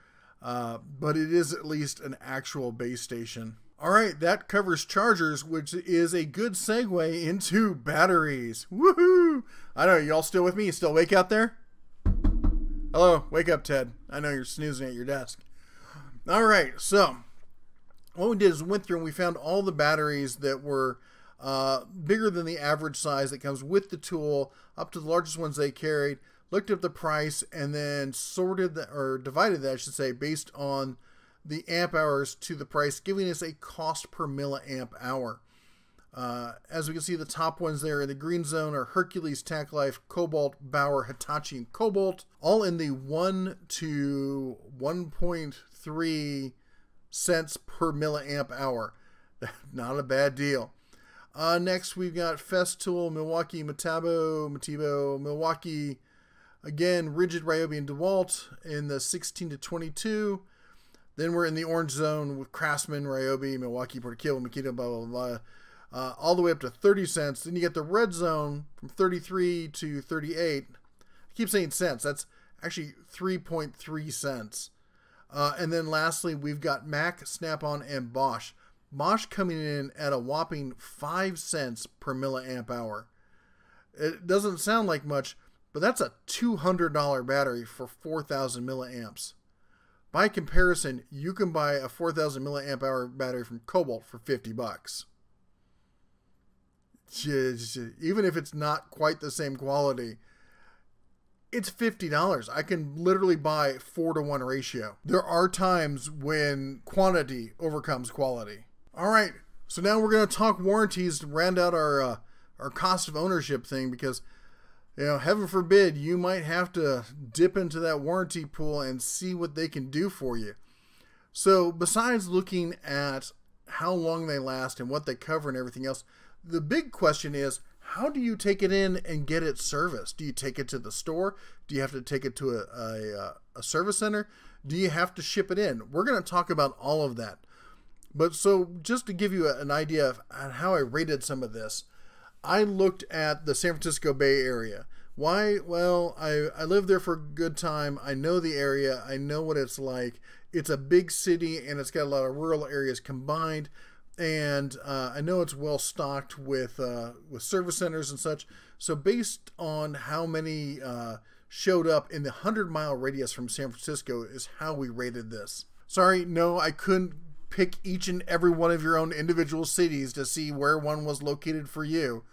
but it is at least an actual base station. Alright, that covers chargers, which is a good segue into batteries. Woohoo! I know, y'all still with me? You still awake out there? Hello, wake up, Ted. I know you're snoozing at your desk. Alright, so what we did is we went through and we found all the batteries that were bigger than the average size that comes with the tool, up to the largest ones they carried, looked up the price, and then sorted that, or divided that, I should say, based on the amp hours to the price, giving us a cost per milliamp hour. As we can see, the top ones there in the green zone are Hercules, Tack Life, Cobalt, Bauer, Hitachi, and Cobalt, all in the 1 to 1.3 cents per milliamp hour. Not a bad deal. Next, we've got Festool, Milwaukee, Matibo, Milwaukee, again, Rigid, Ryobi, and DeWalt in the 16 to 22. Then we're in the orange zone with Craftsman, Ryobi, Milwaukee, Porter, Makita, blah, blah, blah, all the way up to 30 cents. Then you get the red zone from 33 to 38. I keep saying cents. That's actually 3.3 cents. And then lastly, we've got Mac, Snap-on, and Bosch. Bosch coming in at a whopping 5 cents per milliamp hour. It doesn't sound like much, but that's a $200 battery for 4,000 milliamps. By comparison, you can buy a 4,000 milliamp hour battery from Cobalt for $50. Even if it's not quite the same quality, it's $50. I can literally buy 4-to-1 ratio. There are times when quantity overcomes quality. All right, so now we're going to talk warranties to round out our cost of ownership thing, because, you know, heaven forbid, you might have to dip into that warranty pool and see what they can do for you. So besides looking at how long they last and what they cover and everything else, the big question is, how do you take it in and get it serviced? Do you take it to the store? Do you have to take it to a service center? Do you have to ship it in? We're going to talk about all of that. But so just to give you an idea of how I rated some of this, I looked at the San Francisco Bay Area. Why? Well, I lived there for a good time. I know the area. I know what it's like. It's a big city and it's got a lot of rural areas combined. And I know it's well stocked with service centers and such. So based on how many showed up in the 100-mile radius from San Francisco is how we rated this. Sorry, no, I couldn't pick each and every one of your own individual cities to see where one was located for you.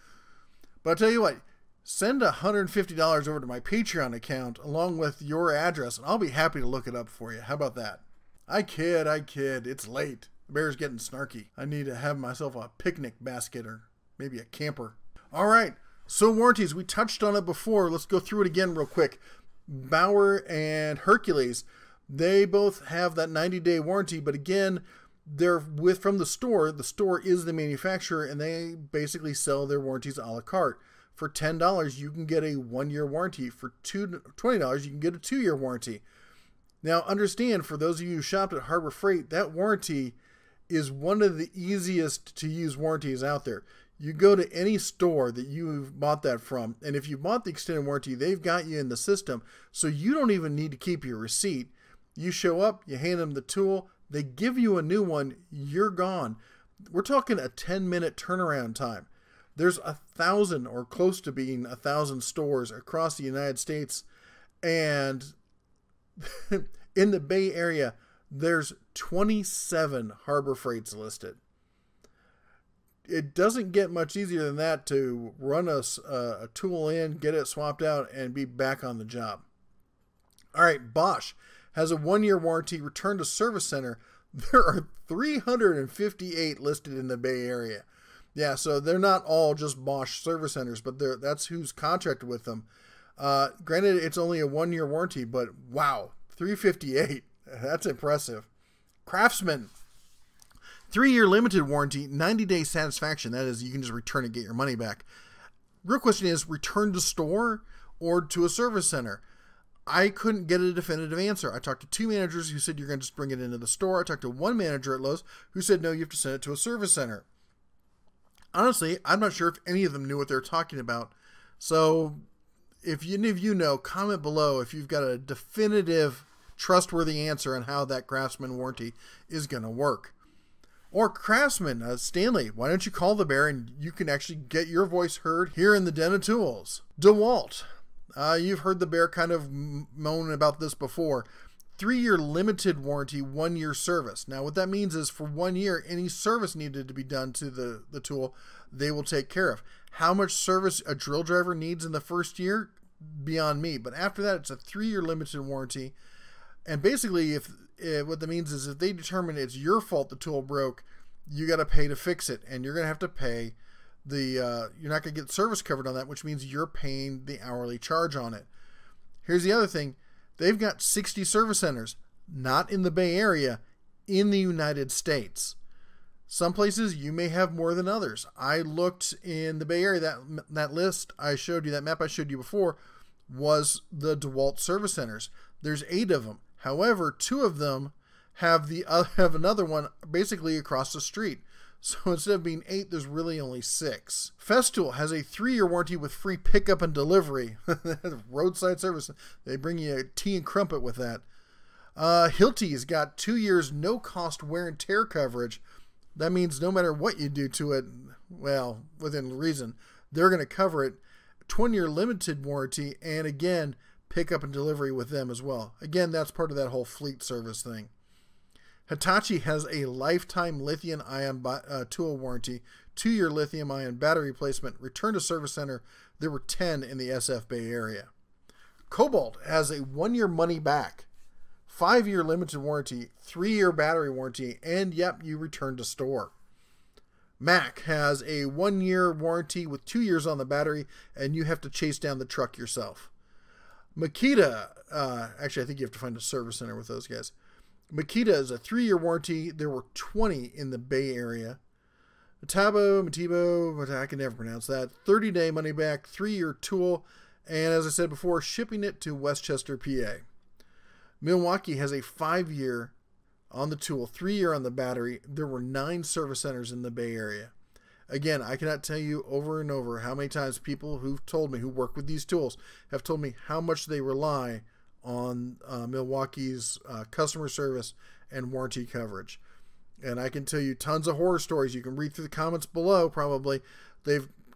But I'll tell you what, send $150 over to my Patreon account along with your address, and I'll be happy to look it up for you. How about that? I kid. It's late. The bear's getting snarky. I need to have myself a picnic basket or maybe a camper. All right, so warranties. We touched on it before. Let's go through it again real quick. Bauer and Hercules, they both have that 90-day warranty, but again, they're from the store. The store is the manufacturer, and they basically sell their warranties a la carte. For $10, you can get a 1-year warranty. For $20, you can get a 2-year warranty. Now, understand, for those of you who shopped at Harbor Freight, that warranty is one of the easiest to use warranties out there. You go to any store that you've bought that from, and if you bought the extended warranty, they've got you in the system, so you don't even need to keep your receipt. You show up, you hand them the tool, they give you a new one, you're gone. We're talking a 10-minute turnaround time. There's 1,000 or close to being 1,000 stores across the United States, and in the Bay Area, there's 27 Harbor Freights listed. It doesn't get much easier than that to run a tool in, get it swapped out, and be back on the job. All right, Bosch has a 1-year warranty, return to service center. There are 358 listed in the Bay Area. Yeah, so they're not all just Bosch service centers, but that's who's contracted with them. Granted, it's only a 1-year warranty, but wow, 358. That's impressive. Craftsman, 3-year limited warranty, 90-day satisfaction. That is, you can just return it, get your money back. Real question is, return to store or to a service center? I couldn't get a definitive answer. I talked to 2 managers who said you're going to just bring it into the store. I talked to 1 manager at Lowe's who said, no, you have to send it to a service center. Honestly, I'm not sure if any of them knew what they were talking about. So if any of you know, comment below if you've got a definitive, trustworthy answer on how that Craftsman warranty is going to work. Or Craftsman, Stanley, why don't you call the bear and you can actually get your voice heard here in the Den of Tools. DeWalt, you've heard the bear kind of moan about this before. 3-year limited warranty, 1-year service. Now what that means is for 1 year, any service needed to be done to the tool, they will take care of. How much service a drill driver needs in the first year, beyond me. But after that, it's a 3-year limited warranty. And basically, what that means is if they determine it's your fault the tool broke, you got to pay to fix it. And you're going to have to pay you're not going to get service covered on that, which means you're paying the hourly charge on it. Here's the other thing. They've got 60 service centers, not in the Bay Area, in the United States. Some places you may have more than others. I looked in the Bay Area, that list I showed you, that map I showed you before, was the DeWalt service centers. There's 8 of them. However, 2 of them have another one basically across the street. So instead of being 8, there's really only 6. Festool has a 3-year warranty with free pickup and delivery. Roadside service. They bring you a tea and crumpet with that. Hilti's got 2 years no cost wear and tear coverage. That means no matter what you do to it, well, within reason, they're going to cover it. 20-year limited warranty, and again, pickup and delivery with them as well. Again, that's part of that whole fleet service thing. Hitachi has a lifetime lithium-ion tool warranty, 2-year lithium-ion battery replacement, return to service center. There were 10 in the SF Bay Area. Cobalt has a 1-year money back, 5-year limited warranty, 3-year battery warranty, and yep, you return to store. Mac has a 1-year warranty with 2 years on the battery, and you have to chase down the truck yourself. Makita, actually I think you have to find a service center with those guys. Makita is a 3-year warranty. There were 20 in the Bay Area. Matibo, I can never pronounce that. 30-day money back, 3-year tool, and as I said before, shipping it to Westchester, PA. Milwaukee has a 5-year on the tool, 3-year on the battery. There were 9 service centers in the Bay Area. Again, I cannot tell you over and over how many times people who've told me, who work with these tools, have told me how much they rely on Milwaukee's customer service and warranty coverage. And I can tell you tons of horror stories. You can read through the comments below probably.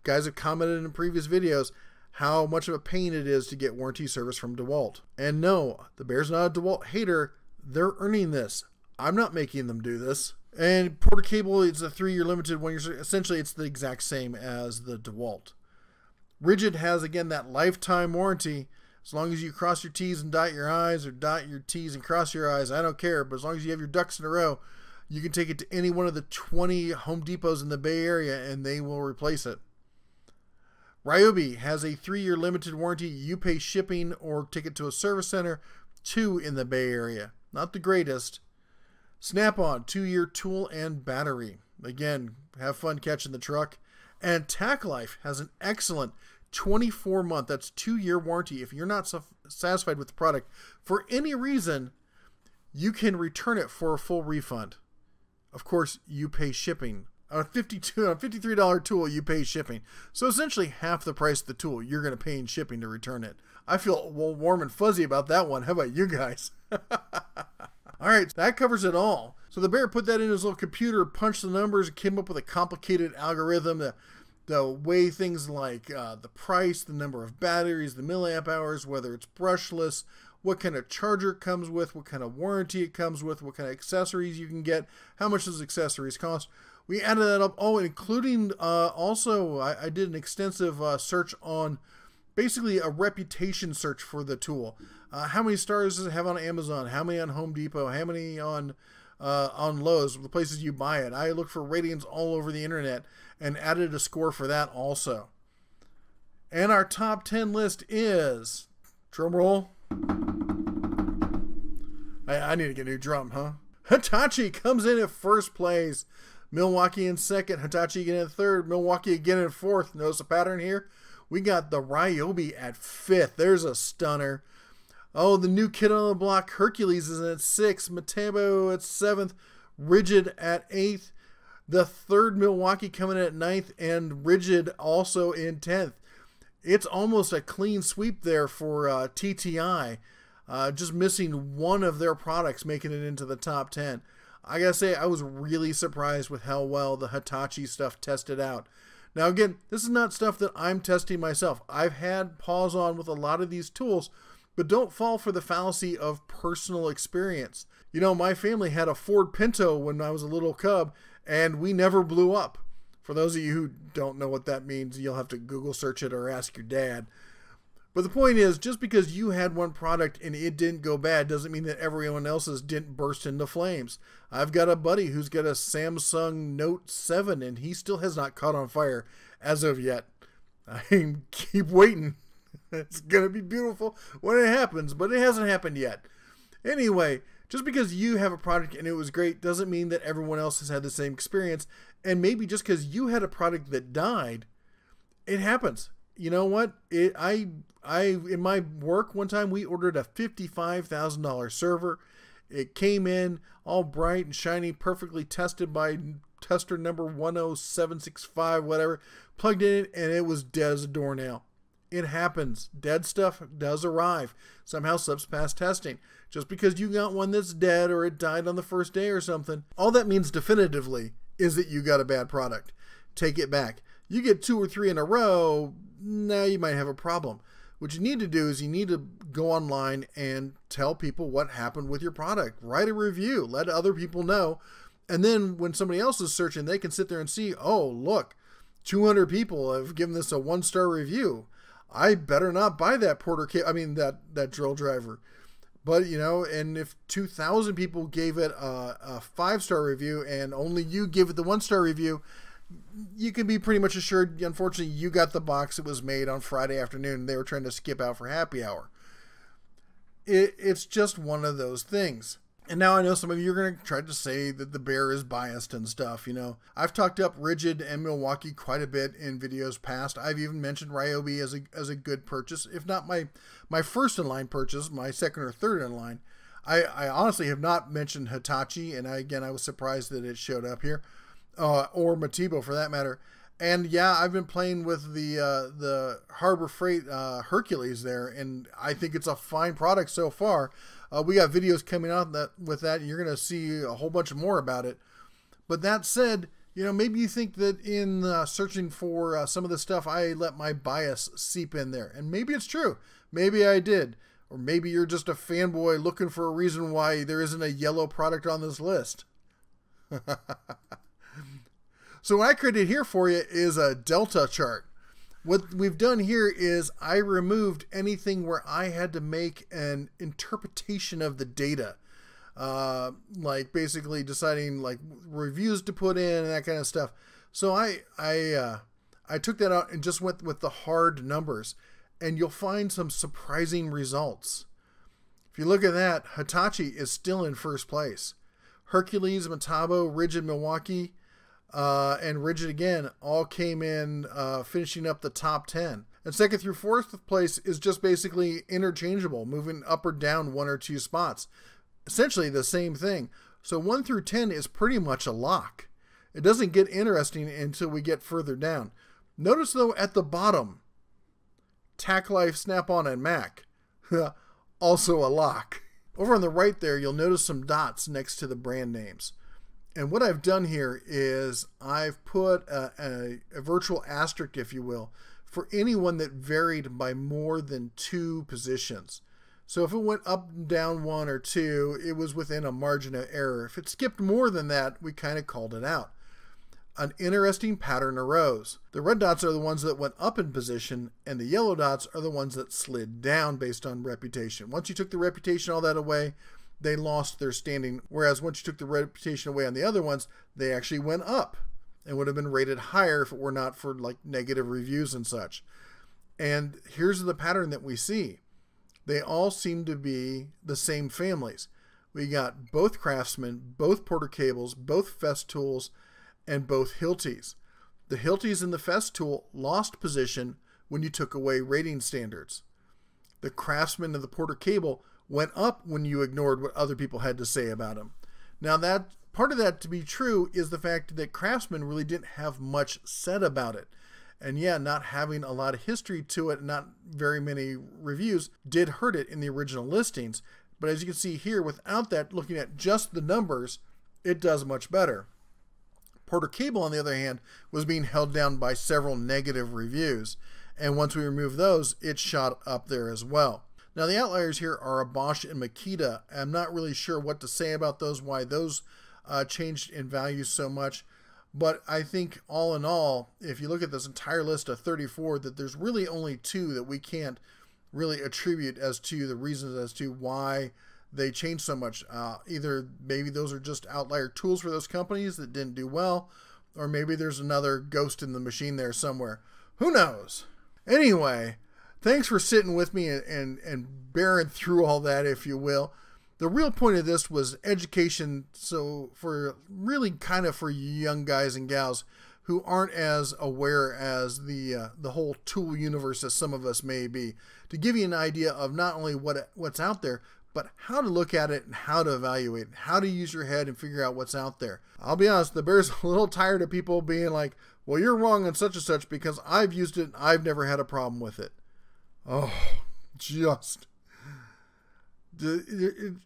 Guys have commented in previous videos how much of a pain it is to get warranty service from DeWalt. And no, the bear's not a DeWalt hater. They're earning this. I'm not making them do this. And Porter Cable is a 3-year limited 1-year. Essentially, it's the exact same as the DeWalt. Rigid has, again, that lifetime warranty. As long as you cross your T's and dot your I's, or dot your T's and cross your I's, I don't care. But as long as you have your ducks in a row, you can take it to any one of the 20 Home Depots in the Bay Area and they will replace it. Ryobi has a 3-year limited warranty. You pay shipping or take it to a service center. 2 in the Bay Area. Not the greatest. Snap-on, 2-year tool and battery. Again, have fun catching the truck. And Tack Life has an excellent 24-month, that's 2-year warranty. If you're not satisfied with the product for any reason, you can return it for a full refund. Of course, you pay shipping. On a $53 tool, you pay shipping. So essentially half the price of the tool you're going to pay in shipping to return it. I feel warm and fuzzy about that one. How about you guys? All right, that covers it all. So the bear put that in his little computer, punched the numbers, and came up with a complicated algorithm They'll weigh things like the price, the number of batteries, the milliamp hours, whether it's brushless, what kind of charger it comes with, what kind of warranty it comes with, what kind of accessories you can get, how much those accessories cost. We added that up. Oh, including also, I did an extensive search on basically a reputation search for the tool. How many stars does it have on Amazon? How many on Home Depot? How many on Lowe's, the places you buy it? I looked for ratings all over the internet and added a score for that also. And our top 10 list is, drum roll. I need to get a new drum, huh? Hitachi comes in at first place. Milwaukee in second. Hitachi again in third. Milwaukee again in fourth. Notice a pattern here? We got the Ryobi at fifth. There's a stunner. Oh, the new kid on the block, Hercules, is at sixth. Makita at seventh. Rigid at eighth. The third Milwaukee coming in at ninth. And Rigid also in 10th. It's almost a clean sweep there for TTI. Just missing one of their products making it into the top 10. I gotta say, I was really surprised with how well the Hitachi stuff tested out. Now again, this is not stuff that I'm testing myself. I've had paws on with a lot of these tools, but don't fall for the fallacy of personal experience. You know, my family had a Ford Pinto when I was a little cub, and we never blew up. For those of you who don't know what that means, you'll have to Google search it or ask your dad. But the point is, just because you had one product and it didn't go bad doesn't mean that everyone else's didn't burst into flames. I've got a buddy who's got a Samsung Note 7 and he still has not caught on fire as of yet. I keep waiting. It's going to be beautiful when it happens, but it hasn't happened yet. Anyway, just because you have a product and it was great doesn't mean that everyone else has had the same experience. And maybe just because you had a product that died, it happens. You know what? In my work one time, we ordered a $55,000 server. It came in all bright and shiny, perfectly tested by tester number 10765, whatever. Plugged in and it was dead as a doornail. It happens. Dead stuff does arrive. Somehow slips past testing. Just because you got one that's dead or it died on the first day or something, all that means definitively is that you got a bad product. Take it back. You get 2 or 3 in a row, now you might have a problem. What you need to do is you need to go online and tell people what happened with your product. Write a review. Let other people know. And then when somebody else is searching, they can sit there and see, oh, look, 200 people have given this a 1-star review. I better not buy that that drill driver. But, you know, and if 2,000 people gave it a 5-star review and only you give it the 1-star review, you can be pretty much assured, unfortunately, you got the box that was made on Friday afternoon and they were trying to skip out for happy hour. It's just one of those things. And now I know some of you are going to try to say that the bear is biased and stuff, you know. I've talked up Rigid and Milwaukee quite a bit in videos past. I've even mentioned Ryobi as a good purchase, if not my first in-line purchase, my second or third in line. I honestly have not mentioned Hitachi, and I was surprised that it showed up here. Or Makita for that matter. And yeah, I've been playing with the Harbor Freight Hercules there, and I think it's a fine product so far. We got videos coming out with that, and you're going to see a whole bunch more about it. But that said, you know, maybe you think that in searching for some of the stuff, I let my bias seep in there. And maybe it's true. Maybe I did. Or maybe you're just a fanboy looking for a reason why there isn't a yellow product on this list. So what I created here for you is a delta chart. What we've done here is I removed anything where I had to make an interpretation of the data. Like basically deciding like reviews to put in and that kind of stuff. So I took that out and just went with the hard numbers. And you'll find some surprising results. If you look at that, Hitachi is still in first place. Hercules, Makita, Rigid, Milwaukee, and Rigid again all came in finishing up the top 10. And second through fourth place is just basically interchangeable, moving up or down 1 or 2 spots. Essentially the same thing. So 1 through 10 is pretty much a lock. It doesn't get interesting until we get further down. Notice though at the bottom, Tack Life, Snap-on, and Mac. Also a lock. Over on the right there, you'll notice some dots next to the brand names. And what I've done here is I've put a virtual asterisk, if you will, for anyone that varied by more than 2 positions. So if it went up and down 1 or 2, it was within a margin of error. If it skipped more than that, we kind of called it out. An interesting pattern arose. The red dots are the ones that went up in position, and the yellow dots are the ones that slid down based on reputation. Once you took the reputation, all that away, they lost their standing, whereas once you took the reputation away on the other ones, they actually went up and would have been rated higher if it were not for like negative reviews and such. And here's the pattern that we see. They all seem to be the same families. We got both Craftsman, both Porter cables, both Festools, and both Hiltis. The Hiltis and the Festool lost position when you took away rating standards. The Craftsman and the Porter cable went up when you ignored what other people had to say about them. Now, that part of that to be true is the fact that Craftsman really didn't have much said about it. And yeah, not having a lot of history to it, not very many reviews, did hurt it in the original listings. But as you can see here, without that, looking at just the numbers, it does much better. Porter cable, on the other hand, was being held down by several negative reviews. And once we remove those, it shot up there as well. Now, the outliers here are a Bosch and Makita. I'm not really sure what to say about those, why those changed in value so much. But I think all in all, if you look at this entire list of 34, that there's really only 2 that we can't really attribute as to the reasons as to why they changed so much. Either maybe those are just outlier tools for those companies that didn't do well, or maybe there's another ghost in the machine there somewhere. Who knows? Anyway, thanks for sitting with me and bearing through all that, if you will. The real point of this was education, so for really kind of for young guys and gals who aren't as aware as the whole tool universe as some of us may be, to give you an idea of not only what's out there, but how to look at it and how to evaluate it, how to use your head and figure out what's out there. I'll be honest, the Bear's a little tired of people being like, well, you're wrong on such and such because I've used it and I've never had a problem with it. Oh,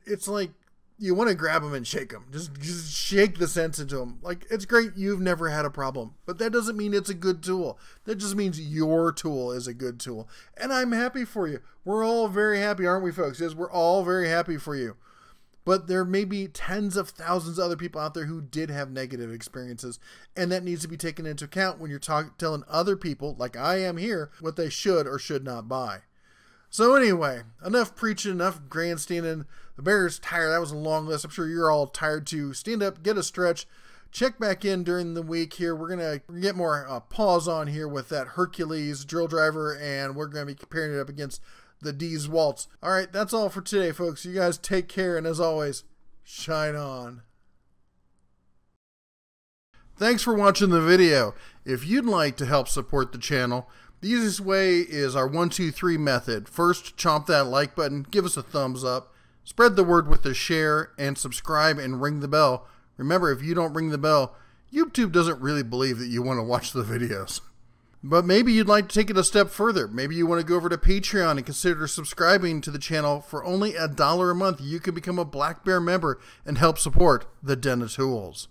it's like you want to grab them and shake them. Just shake the sense into them. Like, it's great you've never had a problem, but that doesn't mean it's a good tool. That just means your tool is a good tool. And I'm happy for you. We're all very happy, aren't we, folks? Yes, we're all very happy for you. But there may be tens of thousands of other people out there who did have negative experiences, and that needs to be taken into account when you're telling other people, like I am here, what they should or should not buy. So anyway, enough preaching, enough grandstanding. The Bear's tired. That was a long list. I'm sure you're all tired too. Stand up, get a stretch. Check back in during the week here. We're going to get more pause on here with that Hercules drill driver, and we're going to be comparing it up against the D's Waltz. All right, that's all for today, folks. You guys take care, and as always, shine on. Thanks for watching the video. If you'd like to help support the channel, the easiest way is our 1, 2, 3 method. First, chomp that like button, give us a thumbs up, spread the word with a share, and subscribe and ring the bell. Remember, if you don't ring the bell, YouTube doesn't really believe that you want to watch the videos. But maybe you'd like to take it a step further. Maybe you want to go over to Patreon and consider subscribing to the channel for only $1 a month. You can become a Black Bear member and help support the Den of Tools.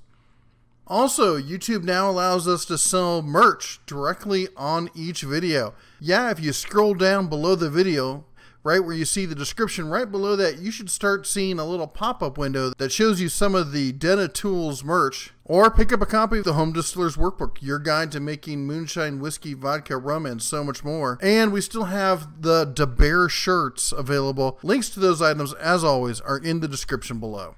Also, YouTube now allows us to sell merch directly on each video. Yeah, if you scroll down below the video, right where you see the description, right below that, you should start seeing a little pop-up window that shows you some of the Den of Tools merch. Or pick up a copy of the Home Distiller's Workbook, your guide to making moonshine, whiskey, vodka, rum, and so much more. And we still have the Da Bear shirts available. Links to those items, as always, are in the description below.